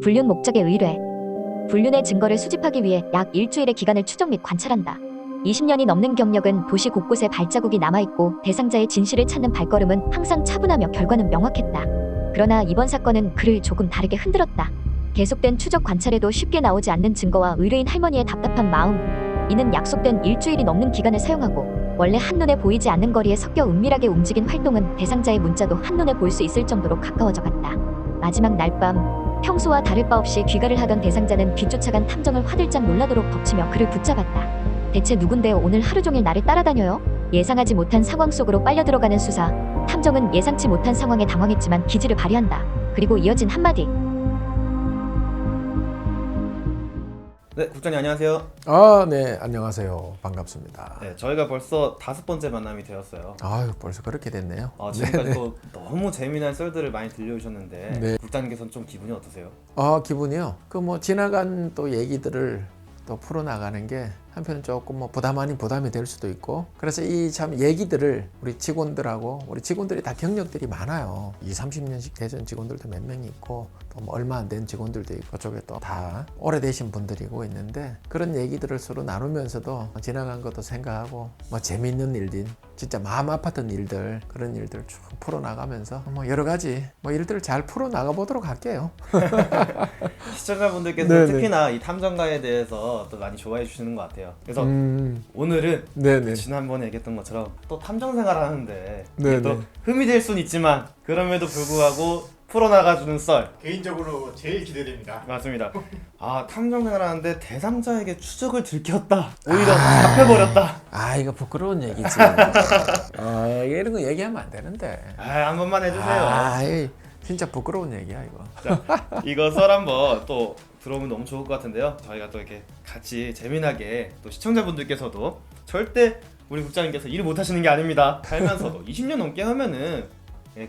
불륜 목적의 의뢰. 불륜의 증거를 수집하기 위해 약 일주일의 기간을 추적 및 관찰한다. 20년이 넘는 경력은 도시 곳곳에 발자국이 남아있고 대상자의 진실을 찾는 발걸음은 항상 차분하며 결과는 명확했다. 그러나 이번 사건은 그를 조금 다르게 흔들었다. 계속된 추적 관찰에도 쉽게 나오지 않는 증거와 의뢰인 할머니의 답답한 마음. 이는 약속된 일주일이 넘는 기간을 사용하고 원래 한눈에 보이지 않는 거리에 섞여 은밀하게 움직인 활동은 대상자의 문자도 한눈에 볼 수 있을 정도로 가까워져 갔다. 마지막 날 밤, 평소와 다를 바 없이 귀가를 하던 대상자는 뒤쫓아간 탐정을 화들짝 놀라도록 덮치며 그를 붙잡았다. 대체 누군데 오늘 하루 종일 나를 따라다녀요? 예상하지 못한 상황 속으로 빨려 들어가는 수사. 탐정은 예상치 못한 상황에 당황했지만 기지를 발휘한다. 그리고 이어진 한마디. 네, 국장님 안녕하세요. 네, 안녕하세요. 반갑습니다. 네, 저희가 벌써 5번째 만남이 되었어요. 아유, 벌써 그렇게 됐네요. 지금까지 또 너무 재미난 썰들을 많이 들려주셨는데 네. 국장님께서는 좀 기분이 어떠세요? 기분이요? 지나간 또 얘기들을 또 풀어나가는 게 한편은 조금 부담 아닌 부담이 될 수도 있고, 그래서 이 참 얘기들을 우리 직원들이 다 경력들이 많아요. 20-30년씩 대전 직원들도 몇 명이 있고 또 얼마 안 된 직원들도 있고 그쪽에 또 다 오래되신 분들이고 있는데, 그런 얘기들을 서로 나누면서도 지나간 것도 생각하고 재미있는 일들, 진짜 마음 아팠던 일들, 그런 일들 쭉 풀어나가면서 여러 가지 일들을 잘 풀어나가 보도록 할게요. 시청자분들께서 네네. 특히나 이 탐정가에 대해서 또 많이 좋아해 주시는 것 같아요. 그래서 오늘은 네네. 지난번에 얘기했던 것처럼 또 탐정 생활하는데 네네. 또 흠이 될 순 있지만 그럼에도 불구하고 풀어나가주는 썰. 개인적으로 제일 기대됩니다. 맞습니다. 탐정 생활하는데 대상자에게 추적을 들켰다. 오히려 잡혀버렸다. 이거 부끄러운 얘기지. 이런 거 얘기하면 안 되는데. 한 번만 해주세요. 진짜 부끄러운 얘기야 이거. 자, 이거 썰 한번 또 들어오면 너무 좋을 것 같은데요. 저희가 또 이렇게 같이 재미나게 또 시청자분들께서도 절대 우리 국장님께서 일을 못 하시는 게 아닙니다. 살면서도 20년 넘게 하면은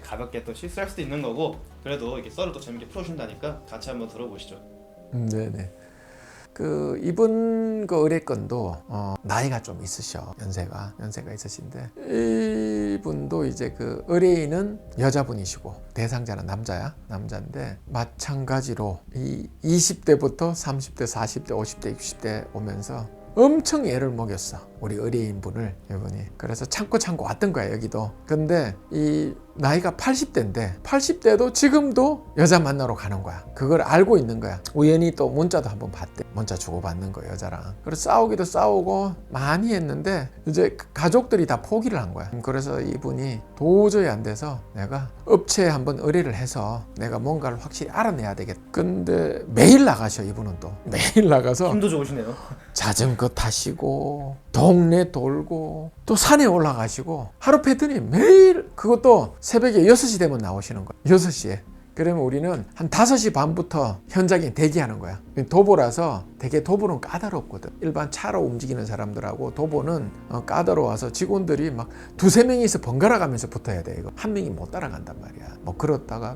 가볍게 또 실수할 수도 있는 거고, 그래도 이렇게 썰을 또 재밌게 풀어준다니까 같이 한번 들어보시죠. 네네. 이분 의뢰건도 나이가 좀 있으셔. 연세가 있으신데, 이분도 이제 의뢰인은 여자분이시고 대상자는 남자인데, 마찬가지로 이 20대부터 30대, 40대, 50대, 60대 오면서 엄청 애를 먹였어, 우리 의뢰인분을. 이분이 그래서 참고 왔던 거야 여기도. 근데 이 나이가 80대인데 80대도 지금도 여자 만나러 가는 거야. 그걸 알고 있는 거야. 우연히 또 문자도 한번 봤대. 문자 주고받는 거, 여자랑. 그래서 싸우기도 싸우고 많이 했는데 이제 가족들이 다 포기를 한 거야. 그래서 이분이 도저히 안 돼서 내가 업체에 한번 의뢰를 해서 내가 뭔가를 확실히 알아내야 되겠다. 근데 매일 나가셔. 이분은 또 매일 나가서 힘도 좋으시네요. 자전거 타시고 동네 돌고 또 산에 올라가시고 하루 패턴이 매일, 그것도 새벽에 6시 되면 나오시는 거야. 6시에. 그러면 우리는 한 5시 반부터 현장에 대기하는 거야. 도보라서 되게 도보는 까다롭거든. 일반 차로 움직이는 사람들하고 도보는 까다로워서 직원들이 막 2-3명이서 번갈아 가면서 붙어야 돼. 이거 한 명이 못 따라간단 말이야. 그렇다가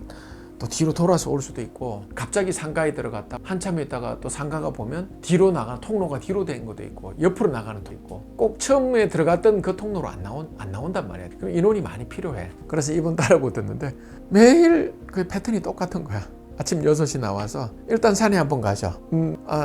또 뒤로 돌아서 올 수도 있고, 갑자기 상가에 들어갔다 한참 있다가 또 상가가 보면 뒤로 나가는 통로가 뒤로 된 것도 있고 옆으로 나가는 것도 있고, 꼭 처음에 들어갔던 그 통로로 안 나온단 말이야. 그럼 인원이 많이 필요해. 그래서 이분 따라 붙었는데 매일 그 패턴이 똑같은 거야. 아침 6시 나와서 일단 산에 한번 가셔.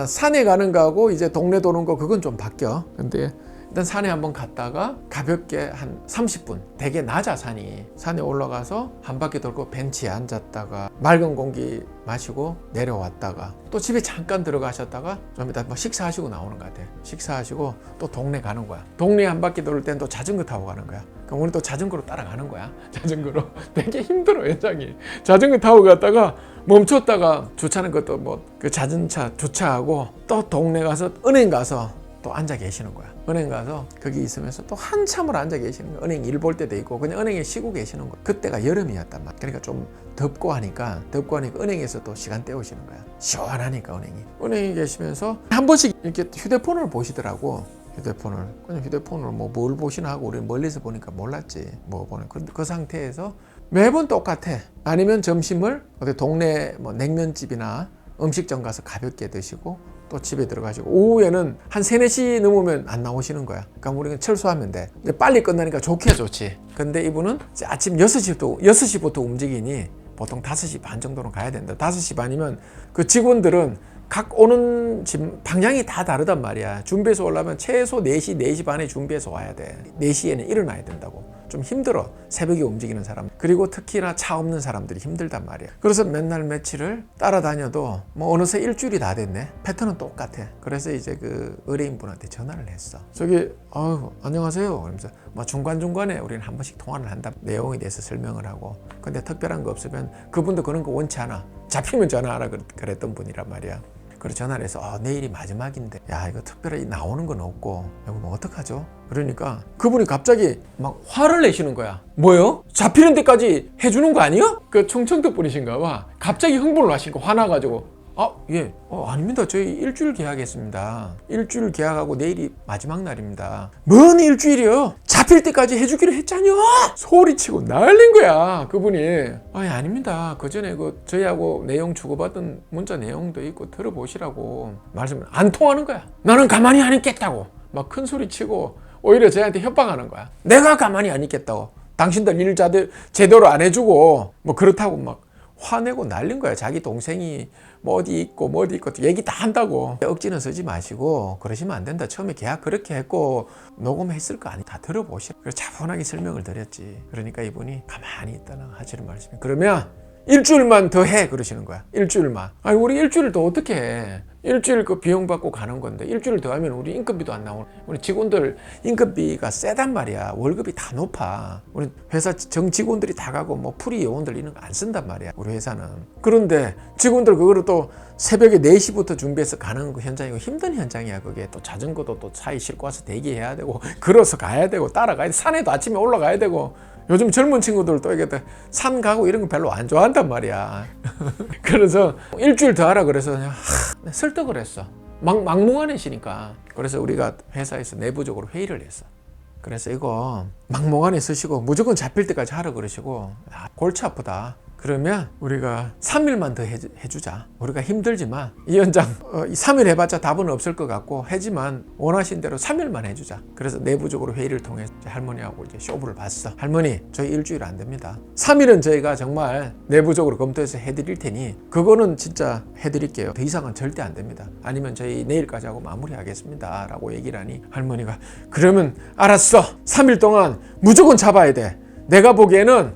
산에 가는 거하고 이제 동네 도는 거 그건 좀 바뀌어. 근데 일단 산에 한번 갔다가 가볍게 한 30분, 되게 낮아 산에 올라가서 한 바퀴 돌고 벤치에 앉았다가 맑은 공기 마시고 내려왔다가 또 집에 잠깐 들어가셨다가 좀 이따 식사하시고 나오는 것 같아. 식사하시고 또 동네 가는 거야. 동네 한 바퀴 돌 땐 또 자전거 타고 가는 거야. 그럼 우리 또 자전거로 따라가는 거야. 자전거로. 되게 힘들어 현장이. 자전거 타고 갔다가 멈췄다가 주차하는 것도 그 자전차 주차하고 또 동네 가서 은행 가서 또 앉아 계시는 거야. 은행 가서 거기 있으면서 또 한참을 앉아 계시는 거야. 은행 일 볼 때도 있고 그냥 은행에 쉬고 계시는 거야. 그때가 여름이었단 말이야. 그러니까 좀 덥고 하니까 은행에서 또 시간 때우시는 거야. 시원하니까 은행에 계시면서 한 번씩 이렇게 휴대폰을 보시더라고. 휴대폰을 뭘 보시나 하고 우리는 멀리서 보니까 몰랐지. 보는 그 상태에서 매번 똑같아. 아니면 점심을 어디 동네 냉면집이나 음식점 가서 가볍게 드시고 또 집에 들어가시고, 오후에는 한 3-4시 넘으면 안 나오시는 거야. 그럼 우리는 철수하면 돼. 근데 빨리 끝나니까 좋지. 근데 이분은 아침 6시부터 움직이니 보통 5시 반 정도는 가야 된다. 5시 반이면 그 직원들은 각 오는 집 방향이 다 다르단 말이야. 준비해서 오려면 최소 4시, 4시 반에 준비해서 와야 돼. 4시에는 일어나야 된다고. 좀 힘들어. 새벽에 움직이는 사람. 그리고 특히나 차 없는 사람들이 힘들단 말이야. 그래서 맨날 며칠을 따라다녀도 뭐 어느새 일주일이 다 됐네. 패턴은 똑같아. 그래서 이제 그 의뢰인분한테 전화를 했어. 저기 안녕하세요. 그러면서 뭐 중간중간에 우리는 한 번씩 통화를 한다. 내용에 대해서 설명을 하고. 근데 특별한 거 없으면 그분도 그런 거 원치 않아. 잡히면 전화하라 그랬던 분이란 말이야. 그래서 전화를 해서 내일이 마지막인데 야 이거 특별히 나오는 건 없고 이거 뭐 어떡하죠? 그러니까 그분이 갑자기 막 화를 내시는 거야. 뭐요? 잡히는 데까지 해주는 거 아니요? 그 충청도 분이신가 봐. 갑자기 흥분을 하시니까 화나가지고 예. 아닙니다. 저희 일주일 계약했습니다. 일주일 계약하고 내일이 마지막 날입니다. 뭔 일주일이요? 잡힐 때까지 해주기로 했잖요. 소리치고 난린 거야. 그분이. 아닙니다. 그 전에 저희하고 내용 주고받은 문자 내용도 있고 들어보시라고 말씀을 안 통하는 거야. 나는 가만히 안 있겠다고 막 큰 소리 치고 오히려 저희한테 협박하는 거야. 내가 가만히 안 있겠다고. 당신들 일 제대로 안 해주고 뭐 그렇다고 막 화내고 난린 거야. 자기 동생이 뭐 어디 있고 얘기 다 한다고. 억지는 쓰지 마시고 그러시면 안 된다. 처음에 계약 그렇게 했고 녹음했을 거 아니 다 들어보시라. 그래서 차분하게 설명을 드렸지. 그러니까 이분이 가만히 있다가 하시는 말씀이 그러면 일주일만 더 해 그러시는 거야. 일주일만. 우리 일주일 더 어떻게 해? 일주일 그 비용 받고 가는 건데 일주일 더 하면 우리 인건비도 안 나오고 우리 직원들 인건비가 세단 말이야. 월급이 다 높아. 우리 회사 정 직원들이 다 가고 뭐 프리 요원들 이런 거 안 쓴단 말이야. 우리 회사는. 그런데 직원들 그거를 또 새벽에 4시부터 준비해서 가는 그 현장이고 힘든 현장이야. 그게 또 자전거도 또 차에 싣고 와서 대기해야 되고 걸어서 가야 되고 따라가야 돼. 산에도 아침에 올라가야 되고. 요즘 젊은 친구들 또 이게 산 가고 이런 거 별로 안 좋아한단 말이야. 그래서 일주일 더 하라 그래서 그냥 설득을 했어. 막무가내시니까. 그래서 우리가 회사에서 내부적으로 회의를 했어. 그래서 이거 막무가내 쓰시고 무조건 잡힐 때까지 하라 그러시고 골치 아프다. 그러면 우리가 3일만 더 해주자. 우리가 힘들지만 이 현장 3일 해봤자 답은 없을 것 같고 하지만 원하신 대로 3일만 해주자. 그래서 내부적으로 회의를 통해 할머니하고 이제 쇼부를 봤어. 할머니 저희 일주일 안 됩니다. 3일은 저희가 정말 내부적으로 검토해서 해드릴 테니 그거는 진짜 해드릴게요. 더 이상은 절대 안 됩니다. 아니면 저희 내일까지 하고 마무리하겠습니다 라고 얘기를 하니 할머니가 그러면 알았어. 3일 동안 무조건 잡아야 돼. 내가 보기에는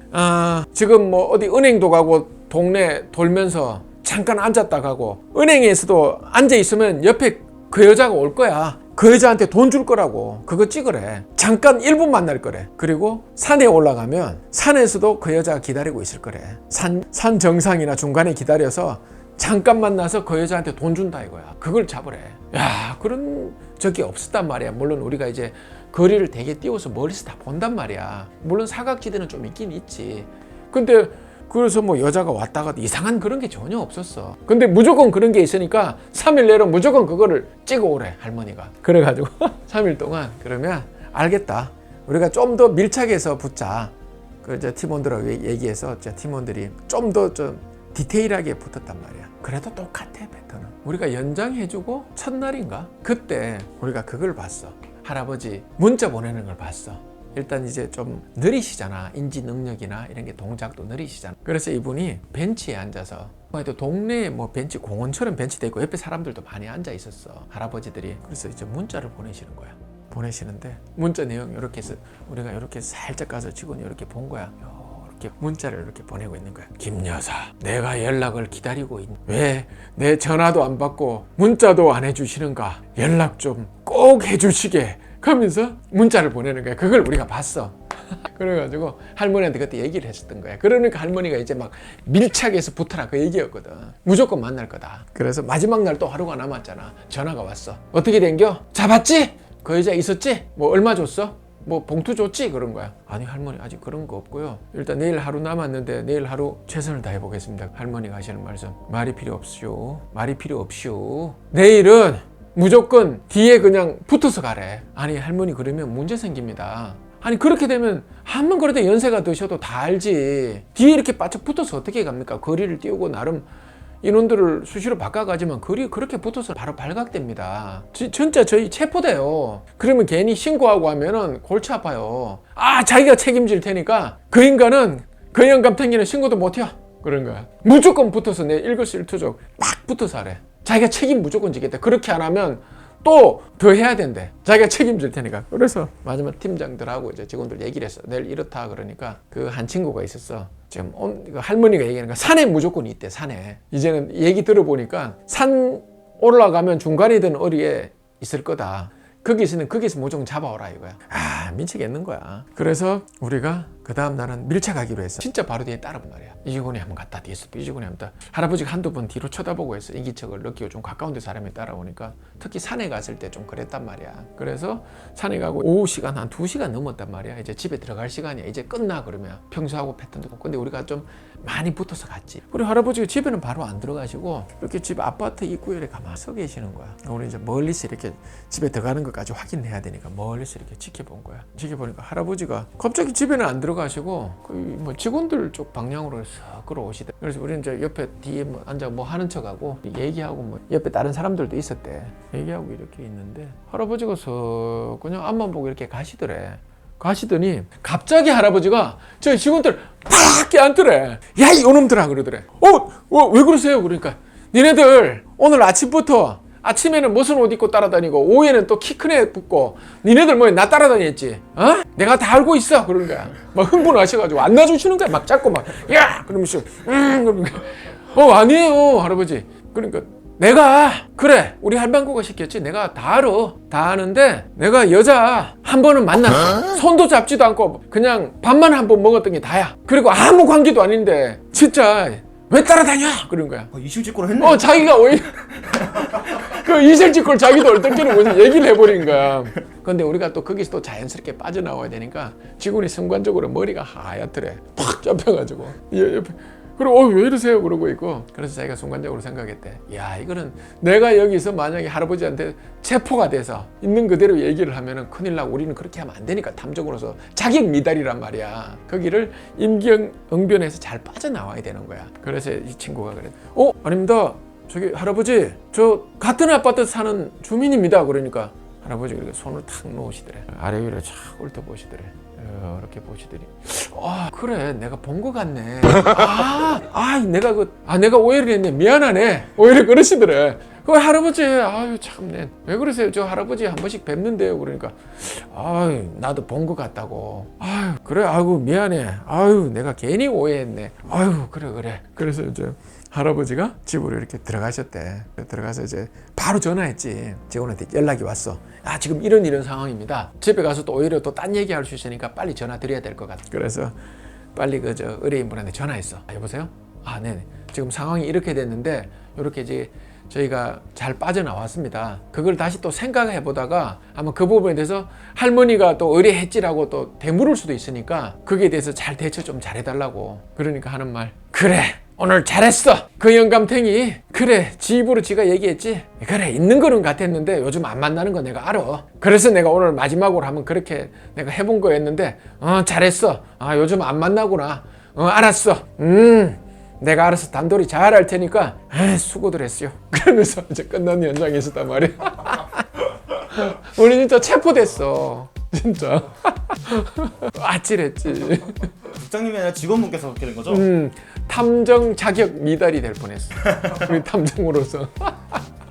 지금 뭐 어디 은행도 가고 동네 돌면서 잠깐 앉았다 가고 은행에서도 앉아 있으면 옆에 그 여자가 올 거야. 그 여자한테 돈 줄 거라고. 그거 찍으래. 잠깐 1분 만날 거래. 그리고 산에 올라가면 산에서도 그 여자가 기다리고 있을 거래. 산 정상이나 중간에 기다려서 잠깐 만나서 그 여자한테 돈 준다 이거야. 그걸 잡으래. 야, 그런 적이 없었단 말이야. 물론 우리가 이제 거리를 되게 띄워서 멀리서 다 본단 말이야. 물론 사각지대는 좀 있긴 있지. 근데 그래서 뭐 여자가 왔다가 이상한 그런 게 전혀 없었어. 근데 무조건 그런 게 있으니까 3일 내로 무조건 그거를 찍어 오래 할머니가. 그래가지고 3일 동안 그러면 알겠다. 우리가 좀 더 밀착해서 붙자. 그 이제 팀원들하고 얘기해서 팀원들이 좀 더 디테일하게 붙었단 말이야. 그래도 똑같아 패턴은. 우리가 연장해주고 첫날인가? 그때 우리가 그걸 봤어. 할아버지 문자 보내는 걸 봤어. 일단 이제 좀 느리시잖아. 인지 능력이나 이런 게 동작도 느리시잖아. 그래서 이분이 벤치에 앉아서 동네에 뭐 벤치 공원처럼 벤치돼 있고 옆에 사람들도 많이 앉아 있었어. 할아버지들이. 그래서 이제 문자를 보내시는 거야. 보내시는데 문자 내용 이렇게 해서 우리가 이렇게 살짝 가서 직원이 이렇게 본 거야. 이렇게 문자를 이렇게 보내고 있는 거야. 김 여사, 내가 연락을 기다리고 왜 내 전화도 안 받고 문자도 안 해주시는가? 연락 좀 꼭 해주시게 하면서 문자를 보내는 거야. 그걸 우리가 봤어. 그래가지고 할머니한테 그때 얘기를 했었던 거야. 그러니까 할머니가 이제 막 밀착해서 붙어라 그 얘기였거든. 무조건 만날 거다. 그래서 마지막 날 또 하루가 남았잖아. 전화가 왔어. 어떻게 된겨? 잡았지? 그 여자 있었지? 뭐 얼마 줬어? 뭐 봉투 줬지? 그런 거야. 아니 할머니 아직 그런 거 없고요. 일단 내일 하루 남았는데 내일 하루 최선을 다해 보겠습니다. 할머니가 하시는 말씀. 말이 필요 없시오. 말이 필요 없시오. 내일은 무조건 뒤에 그냥 붙어서 가래. 아니 할머니 그러면 문제 생깁니다. 아니 그렇게 되면 한번 그래도 연세가 드셔도 다 알지. 뒤에 이렇게 바짝 붙어서 어떻게 갑니까? 거리를 띄우고 나름 인원들을 수시로 바꿔가지만 거리에 그렇게 붙어서 바로 발각됩니다. 진짜 저희 체포돼요. 그러면 괜히 신고하고 하면은 골치 아파요. 자기가 책임질 테니까 그 인간은 그 영감탱이는 신고도 못해요. 그런 거야. 무조건 붙어서 내 일거수일투족 막 붙어서 하래. 자기가 책임 무조건 지겠다. 그렇게 안 하면 또 더 해야 된대. 자기가 책임질 테니까. 그래서 마지막 팀장들하고 이제 직원들 얘기를 했어. 내일 이렇다 그러니까 그 한 친구가 있었어. 지금 할머니가 얘기하는 거 산에 무조건 있대. 산에. 이제는 얘기 들어보니까 산 올라가면 중간이든 어디에 있을 거다. 거기 있으면 거기서 무조건 잡아오라 이거야. 아 미치겠는 거야. 그래서 우리가 그 다음 날은 밀착하기로 했어. 진짜 바로 뒤에 따라온 말이야. 이 직원이 한번 갔다 뒤에서 이 직원이 한번 갔다. 할아버지가 한두 번 뒤로 쳐다보고 했어. 인기척을 느끼고 좀 가까운 데 사람이 따라오니까 특히 산에 갔을 때 좀 그랬단 말이야. 그래서 산에 가고 오후 시간 한 2시간 넘었단 말이야. 이제 집에 들어갈 시간이야. 이제 끝나 그러면 평소하고 패턴도. 근데 우리가 좀 많이 붙어서 갔지. 우리 할아버지가 집에는 바로 안 들어가시고 이렇게 집 아파트 입구에 이렇게 가만히 서 계시는 거야. 우리 이제 멀리서 이렇게 집에 들어가는 것까지 확인해야 되니까 멀리서 이렇게 지켜본 거야. 지켜보니까 할아버지가 갑자기 집에는 안 들어가시고 뭐 직원들 쪽 방향으로 싹 걸어오시대. 그래서 우리는 이제 옆에 뒤에 뭐 앉아 뭐 하는 척하고 얘기하고 뭐 옆에 다른 사람들도 있었대. 얘기하고 이렇게 있는데 할아버지가 서 그냥 앞만 보고 이렇게 가시더래. 가시더니 갑자기 할아버지가 저희 직원들 팍 깨안더래. 야 이놈들아 그러더래. 왜 그러세요? 그러니까 니네들 오늘 아침부터 아침에는 무슨 옷 입고 따라다니고 오후에는 또 키 큰 애 붙고 니네들 뭐 나 따라다녔지? 어? 내가 다 알고 있어 그런 거야. 막 흥분하셔가지고 안 놔주시는 거야. 막 잡고 막 야 그러면서 그러는 거야. 아니에요 할아버지. 그러니까 내가 그래 우리 할망구가 시켰지. 내가 다 알아. 다 아는데 내가 여자 한 번은 만났어. 손도 잡지도 않고 그냥 밥만 한 번 먹었던 게 다야. 그리고 아무 관계도 아닌데 진짜 왜 따라다녀? 그런 거야. 이실직고를 했네. 자기가 오히려 그 이실직고를 자기도 얼떨결에 얘기를 해버린 거야. 근데 우리가 또 거기서 또 자연스럽게 빠져나와야 되니까 직원이 순간적으로 머리가 하얗더래. 팍 잡혀가지고 옆에. 그리고 왜 이러세요? 그러고 있고. 그래서 자기가 순간적으로 생각했대. 야 이거는 내가 여기서 만약에 할아버지한테 체포가 돼서 있는 그대로 얘기를 하면은 큰일 나고 우리는 그렇게 하면 안 되니까 탐정으로서 자격 미달이란 말이야. 거기를 임경응변해서 잘 빠져나와야 되는 거야. 그래서 이 친구가 그래. 아닙니다. 저기 할아버지 저 같은 아파트 사는 주민입니다. 그러니까 할아버지가 이렇게 손을 탁 놓으시더래. 아래 위로 쫙 훑어보시더래. 이렇게 보시더니 그래 내가 본 것 같네. 내가 오해를 했네. 미안하네. 오해를 그러시더래. 그 할아버지 아유 참네 왜 그러세요? 저 할아버지 한 번씩 뵙는데요. 그러니까 나도 본 것 같다고. 그래 아이고 미안해. 내가 괜히 오해했네. 그래. 그래서 이제 할아버지가 집으로 이렇게 들어가셨대. 들어가서 이제 바로 전화했지. 직원한테 연락이 왔어. 지금 이런 상황입니다. 집에 가서 또 오히려 또 딴 얘기할 수 있으니까 빨리 전화 드려야 될 것 같아. 그래서 빨리 의뢰인분한테 전화했어. 여보세요? 네네. 지금 상황이 이렇게 됐는데 이렇게 이제 저희가 잘 빠져나왔습니다. 그걸 다시 또 생각해 보다가 아마 그 부분에 대해서 할머니가 또 의뢰했지라고 또 되물을 수도 있으니까 거기에 대해서 잘 대처 좀 잘해달라고. 그러니까 하는 말. 그래. 오늘 잘했어. 그 영감탱이 그래 지 입으로 지가 얘기했지. 그래 있는 거는 같았는데 요즘 안 만나는 거 내가 알아. 그래서 내가 오늘 마지막으로 한번 그렇게 내가 해본 거였는데 잘했어. 요즘 안 만나구나. 알았어. 내가 알아서 단돌이 잘 할 테니까 수고들 했어요. 그러면서 이제 끝난 현장에 있었단 말이야. 우리 진짜 체포됐어. 진짜 아찔했지. 국장님이 아니라 직원분께서 그렇게 된 거죠? 탐정 자격 미달이 될 뻔했어. 우리 탐정으로서.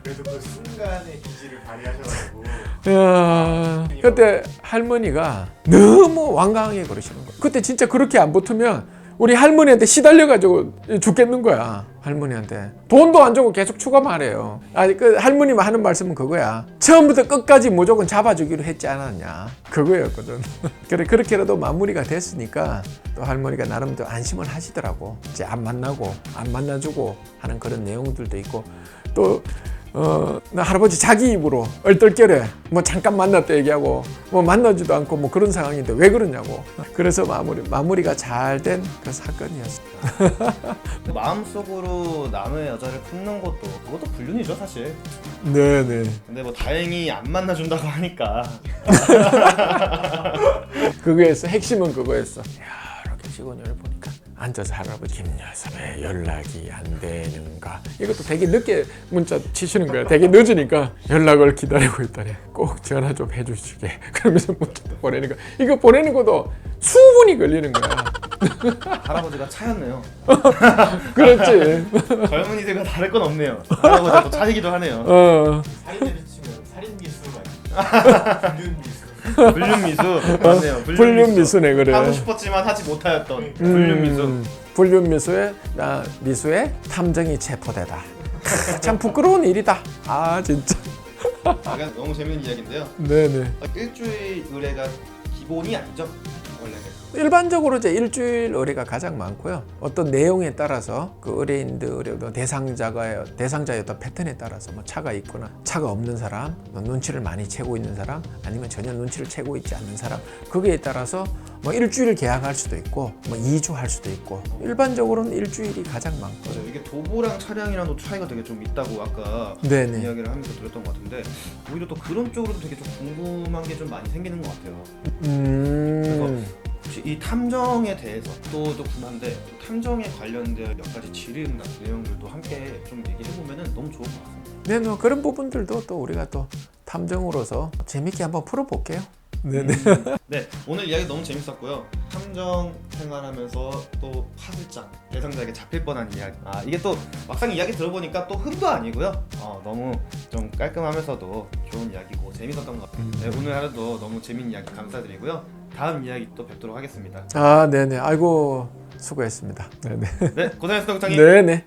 그래서 그 순간의 기질을 발휘하셔가지고 그때 할머니가 너무 완강하게 그러시는 거야. 그때 진짜 그렇게 안 붙으면 우리 할머니한테 시달려가지고 죽겠는 거야. 할머니한테 돈도 안 주고 계속 추가만 해요. 그 할머니만 하는 말씀은 그거야. 처음부터 끝까지 무조건 잡아주기로 했지 않았냐. 그거였거든. 그래 그렇게라도 마무리가 됐으니까 또 할머니가 나름 또 안심을 하시더라고. 이제 안 만나고 안 만나주고 하는 그런 내용들도 있고 또 나 할아버지 자기 입으로 얼떨결에 뭐 잠깐 만났다 얘기하고 뭐 만나지도 않고 뭐 그런 상황인데 왜 그러냐고. 그래서 마무리가 잘 된 그 사건이었어. 마음속으로 남의 여자를 품는 그것도 불륜이죠 사실. 네네. 근데 뭐 다행히 안 만나준다고 하니까. 그거였어. 핵심은 그거였어. 이렇게 직원을 보니까 앉아서 할아버지 김여사 왜 연락이 안 되는가. 이것도 되게 늦게 문자 치시는 거야. 되게 늦으니까 연락을 기다리고 있다니 꼭 전화 좀 해주시게. 그러면서 문자 보내니까 이거 보내는 것도 수분이 걸리는 거야. 할아버지가 차였네요. 그렇지. 젊은이들과 다를 건 없네요. 할아버지가 또 차이기도 하네요. 살인죄를 치면 살인 미수가 불륜 미수. 불륜 미수 맞네요. 불륜 미수네 그래. 하고 싶었지만 하지 못하였던 불륜 미수. 불륜 미수에 탐정이 체포되다. 참 부끄러운 일이다. 아 진짜. 약간 너무 재밌는 이야기인데요. 네네. 일주일 의뢰가 기본이 아니죠. 원래는. 일반적으로 이제 일주일 의뢰가 가장 많고요. 어떤 내용에 따라서 그 의뢰인들의 어떤 대상자의 어떤 패턴에 따라서 뭐 차가 있거나 차가 없는 사람, 뭐 눈치를 많이 채고 있는 사람, 아니면 전혀 눈치를 채고 있지 않는 사람, 거기에 따라서 뭐 일주일 계약할 수도 있고, 뭐 2주 할 수도 있고, 일반적으로는 일주일이 가장 많고. 맞아요. 이게 도보랑 차량이랑도 차이가 되게 좀 있다고 아까 네네. 이야기를 하면서 들었던 것 같은데 오히려 또 그런 쪽으로도 되게 좀 궁금한 게 좀 많이 생기는 것 같아요. 혹시 이 탐정에 대해서 또 궁금한데 탐정에 관련된 몇 가지 지름 내용들도 함께 좀 얘기해 보면은 너무 좋을 것 같습니다. 네, 뭐 그런 부분들도 또 우리가 또 탐정으로서 재밌게 한번 풀어볼게요. 네네. 네, 오늘 이야기 너무 재밌었고요. 탐정 생활하면서 또 화들짝 대상자에게 잡힐 뻔한 이야기. 이게 또 막상 이야기 들어보니까 또 흠도 아니고요. 너무 좀 깔끔하면서도 좋은 이야기고 재밌었던 것 같아요. 네, 오늘 하루도 너무 재밌는 이야기 감사드리고요. 다음 이야기 또 뵙도록 하겠습니다. 아, 네네. 아이고 수고했습니다. 네네. 네, 고생하셨습니다, 국장님. 네네.